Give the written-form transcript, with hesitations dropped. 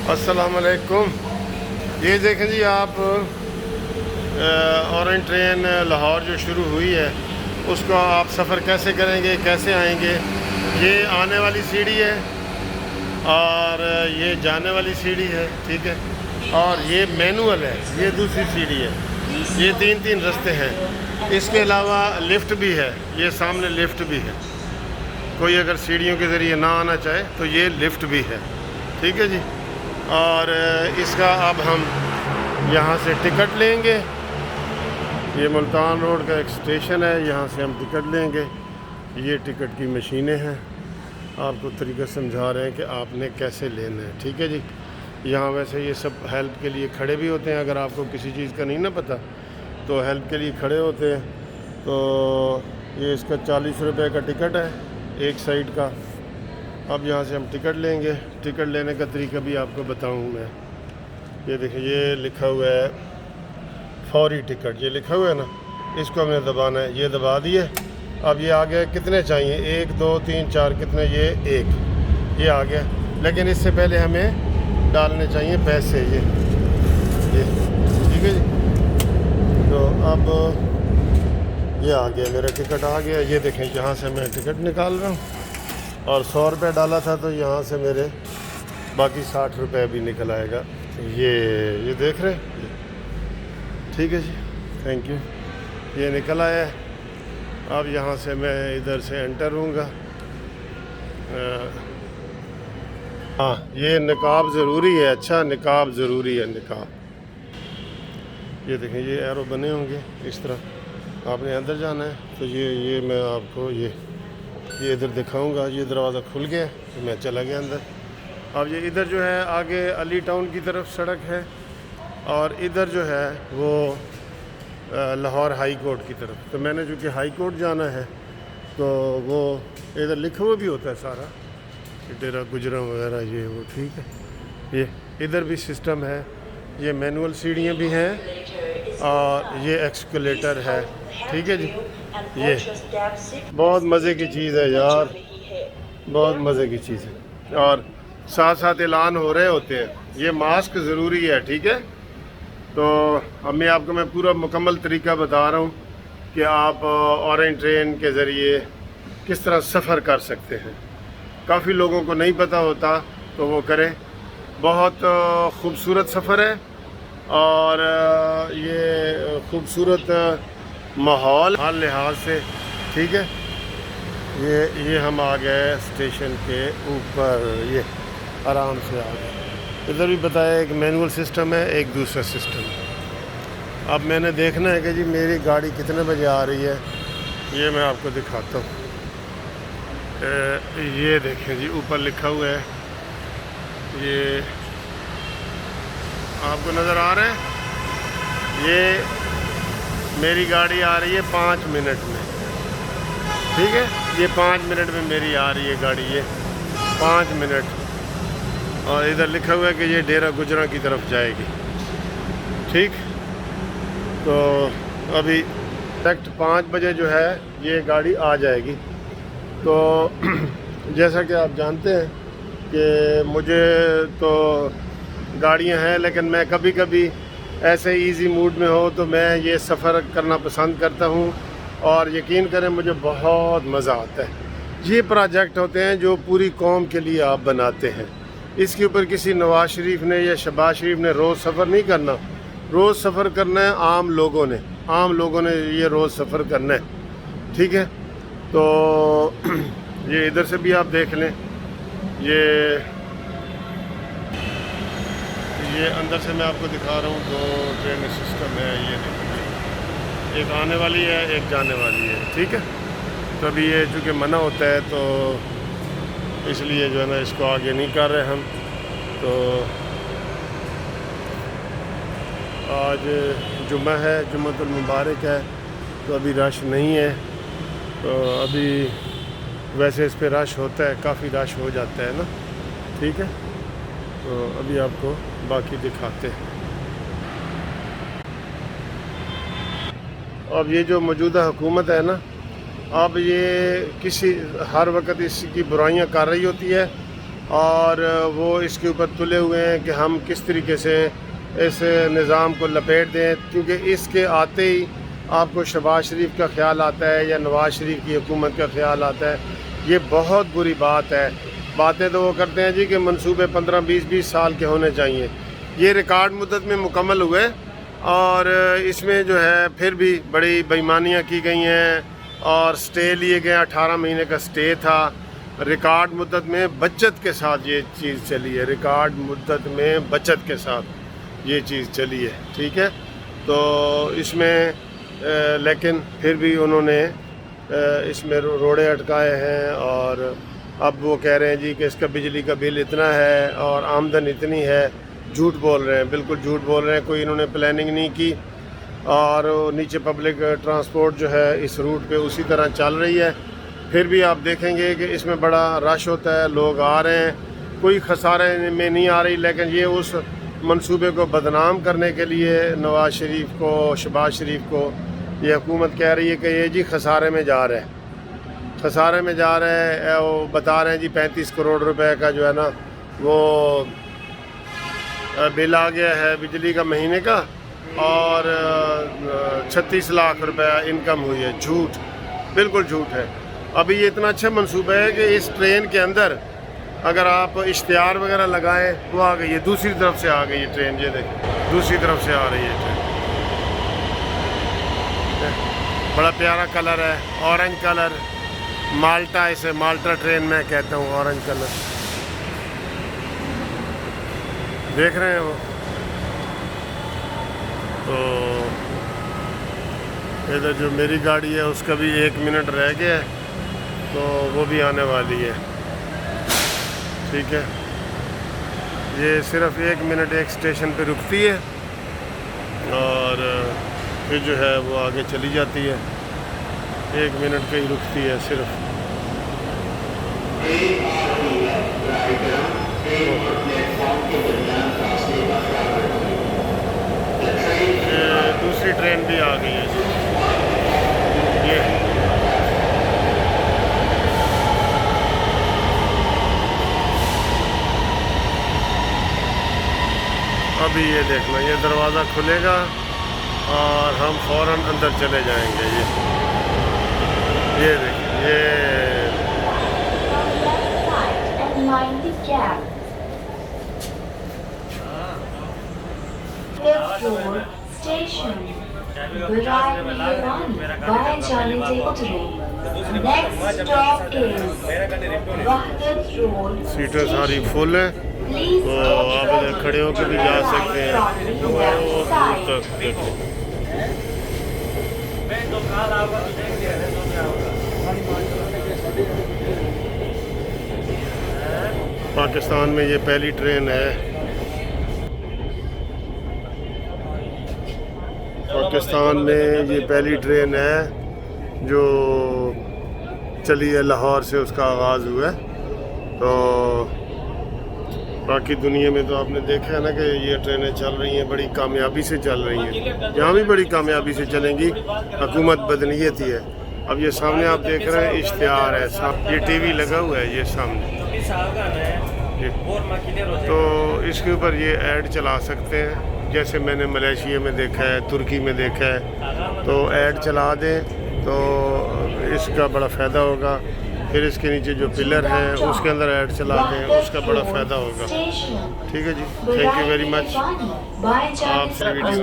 अस्सलामुअलैकुम। ये देखें जी, आप ऑरेंज ट्रेन लाहौर जो शुरू हुई है उसको आप सफ़र कैसे करेंगे, कैसे आएंगे। ये आने वाली सीढ़ी है और ये जाने वाली सीढ़ी है, ठीक है। और ये मैनुअल है, ये दूसरी सीढ़ी है। ये तीन तीन रास्ते हैं। इसके अलावा लिफ्ट भी है, ये सामने लिफ्ट भी है। कोई अगर सीढ़ियों के ज़रिए ना आना चाहे तो ये लिफ्ट भी है, ठीक है जी। और इसका अब हम यहाँ से टिकट लेंगे। ये मुल्तान रोड का एक स्टेशन है, यहाँ से हम टिकट लेंगे। ये टिकट की मशीनें हैं, आपको तरीका समझा रहे हैं कि आपने कैसे लेना है, ठीक है जी। यहाँ वैसे ये सब हेल्प के लिए खड़े भी होते हैं, अगर आपको किसी चीज़ का नहीं ना पता तो हेल्प के लिए खड़े होते हैं। तो ये इसका 40 रुपये का टिकट है एक साइड का। अब यहाँ से हम टिकट लेंगे। टिकट लेने का तरीका भी आपको बताऊँ मैं। ये देखिए, ये लिखा हुआ है फौरी टिकट, ये लिखा हुआ है ना, इसको हमने दबाना है। ये दबा दिए। अब ये आ गया, कितने चाहिए, 1 2 3 4, कितने, ये 1, ये आ गया। लेकिन इससे पहले हमें डालने चाहिए पैसे, ये ठीक है जी। तो अब ये आ गया, मेरा टिकट आ गया। ये देखें, यहाँ से मैं टिकट निकाल रहा हूँ और 100 रुपये डाला था तो यहाँ से मेरे बाकी 60 रुपये भी निकल आएगा। ये देख रहे हैं, ठीक है जी, थैंक यू। ये निकल आया है। अब यहाँ से मैं इधर से एंटर हूँगा। हाँ, ये निकाब ज़रूरी है। अच्छा, निकाब ज़रूरी है, निकाब। ये देखें, ये एरो बने होंगे इस तरह, आपने अंदर जाना है। तो ये मैं आपको ये इधर दिखाऊंगा। ये दरवाज़ा खुल गया तो मैं चला गया अंदर। अब ये इधर जो है आगे अली टाउन की तरफ सड़क है और इधर जो है वो लाहौर हाई कोर्ट की तरफ। तो मैंने चूँकि हाई कोर्ट जाना है तो वो इधर लिखा हुआ भी होता है सारा, डेरा गुजरा वगैरह, ये वो, ठीक है। ये इधर भी सिस्टम है, ये मैनुअल सीढ़ियाँ भी हैं और ये एक्सकलेटर है, ठीक है जी। ये बहुत मज़े की चीज़ है यार, बहुत मज़े की चीज़ है। और साथ साथ ऐलान हो रहे होते हैं, ये मास्क ज़रूरी है, ठीक है। तो अब मैं आपको पूरा मुकम्मल तरीका बता रहा हूँ कि आप ऑरेंज ट्रेन के ज़रिए किस तरह सफ़र कर सकते हैं। काफ़ी लोगों को नहीं पता होता तो वो करें। बहुत ख़ूबसूरत सफ़र है और ये ख़ूबसूरत माहौल हर लिहाज से, ठीक है। ये हम आ गए स्टेशन के ऊपर, ये आराम से आ गए। इधर भी बताया एक मैनुअल सिस्टम है, एक दूसरा सिस्टम है। अब मैंने देखना है कि जी मेरी गाड़ी कितने बजे आ रही है, ये मैं आपको दिखाता हूँ। ये देखें जी, ऊपर लिखा हुआ है, ये आपको नज़र आ रहा है। ये मेरी गाड़ी आ रही है 5 मिनट में, ठीक है। ये 5 मिनट में मेरी आ रही है गाड़ी, ये 5 मिनट। और इधर लिखा हुआ है कि ये डेरा गुजरा की तरफ जाएगी, ठीक। तो अभी करेक्ट 5 बजे जो है ये गाड़ी आ जाएगी। तो जैसा कि आप जानते हैं कि मुझे तो गाड़ियां हैं, लेकिन मैं कभी कभी ऐसे इजी मूड में हो तो मैं ये सफ़र करना पसंद करता हूँ और यकीन करें मुझे बहुत मज़ा आता है। ये प्रोजेक्ट होते हैं जो पूरी कौम के लिए आप बनाते हैं। इसके ऊपर किसी नवाज शरीफ ने या शहबाज शरीफ ने रोज़ सफ़र नहीं करना, रोज़ सफ़र करना है आम लोगों ने ये रोज़ सफ़र करना है, ठीक है। तो ये इधर से भी आप देख लें, ये अंदर से मैं आपको दिखा रहा हूँ। 2 ट्रेन सिस्टम है, ये देखिए, एक आने वाली है, एक जाने वाली है, ठीक है। तो अभी ये चूँकि मना होता है तो इसलिए जो है ना इसको आगे नहीं कर रहे हम। तो आज जुम्मा है, जुम्मतुल मुबारक है, तो अभी रश नहीं है। तो अभी वैसे इस पे रश होता है, काफ़ी रश हो जाता है ना, ठीक है। तो अभी आपको बाकी दिखाते हैं। अब ये जो मौजूदा हुकूमत है ना, अब ये किसी हर वक्त इसकी बुराइयां कर रही होती है और वो इसके ऊपर तुले हुए हैं कि हम किस तरीके से इस निज़ाम को लपेट दें, क्योंकि इसके आते ही आपको शहबाज शरीफ का ख्याल आता है या नवाज़ शरीफ की हुकूमत का ख्याल आता है। ये बहुत बुरी बात है। बातें तो वो करते हैं जी कि मंसूबे 15-20 साल के होने चाहिए। ये रिकॉर्ड मुद्दत में मुकम्मल हुए और इसमें जो है फिर भी बड़ी बेईमानियाँ की गई हैं और स्टे लिए गए। 18 महीने का स्टे था। रिकॉर्ड मुद्दत में बचत के साथ ये चीज़ चली है। रिकॉर्ड मुद्दत में बचत के साथ ये चीज़ चली है, ठीक है। तो इसमें लेकिन फिर भी उन्होंने इसमें रोड़े अटकाए हैं और अब वो कह रहे हैं जी कि इसका बिजली का बिल इतना है और आमदन इतनी है। झूठ बोल रहे हैं, बिल्कुल झूठ बोल रहे हैं। कोई इन्होंने प्लानिंग नहीं की और नीचे पब्लिक ट्रांसपोर्ट जो है इस रूट पे उसी तरह चल रही है। फिर भी आप देखेंगे कि इसमें बड़ा रश होता है, लोग आ रहे हैं, कोई खसारे में नहीं आ रही। लेकिन ये उस मंसूबे को बदनाम करने के लिए नवाज़ शरीफ को, शहबाज शरीफ को ये हुकूमत कह रही है कि ये जी खसारे में जा रहा है, खसारे में जा रहे हैं। वो बता रहे हैं जी 35 करोड़ रुपए का जो है ना वो बिल आ गया है बिजली का महीने का और 36 लाख रुपए इनकम हुई है। झूठ, बिल्कुल झूठ है। अभी ये इतना अच्छा मंसूबा है कि इस ट्रेन के अंदर अगर आप इश्तिहार वगैरह लगाएं तो आ गई है, दूसरी तरफ से आ गई है ट्रेन। ये देखें, दूसरी तरफ से आ रही है ट्रेन। बड़ा प्यारा कलर है, ऑरेंज कलर, माल्टा, इसे माल्टा ट्रेन मैं कहता हूँ, ऑरेंज कलर। देख रहे हैं वो। तो इधर जो मेरी गाड़ी है उसका भी 1 मिनट रह गया है, तो वो भी आने वाली है, ठीक है। ये सिर्फ 1 मिनट एक स्टेशन पे रुकती है और फिर जो है वो आगे चली जाती है। 1 मिनट पे ही रुकती है सिर्फ। दूसरी ट्रेन भी आ गई है ये। अभी ये देखना, ये दरवाज़ा खुलेगा और हम फ़ौरन अंदर चले जाएंगे। ये देखिए, ये Station. Goodbye, via Charlie Hotel. Next stop is Wahdat Road. सीटें सारी फुल हैं, तो आप इधर खड़े होकर भी जा सकते हैं। दूर तक देखो। पाकिस्तान में ये पहली ट्रेन है। पाकिस्तान में ये पहली ट्रेन है जो चली है, लाहौर से उसका आगाज़ हुआ है। तो बाकी दुनिया में तो आपने देखा है ना कि ये ट्रेनें चल रही हैं, बड़ी कामयाबी से चल रही हैं। यहाँ भी बड़ी कामयाबी से चलेंगी, हुकूमत बदनीयत ही है। अब ये सामने आप देख रहे हैं इश्तिहार है, ये टीवी लगा हुआ है ये सामने, तो इसके ऊपर ये ऐड चला सकते हैं। जैसे मैंने मलेशिया में देखा है, तुर्की में देखा है, तो ऐड चला दें तो इसका बड़ा फ़ायदा होगा। फिर इसके नीचे जो पिलर है उसके अंदर ऐड चला दें, उसका बड़ा फ़ायदा होगा। ठीक है जी, थैंक यू वेरी मच। आपसे वीडियो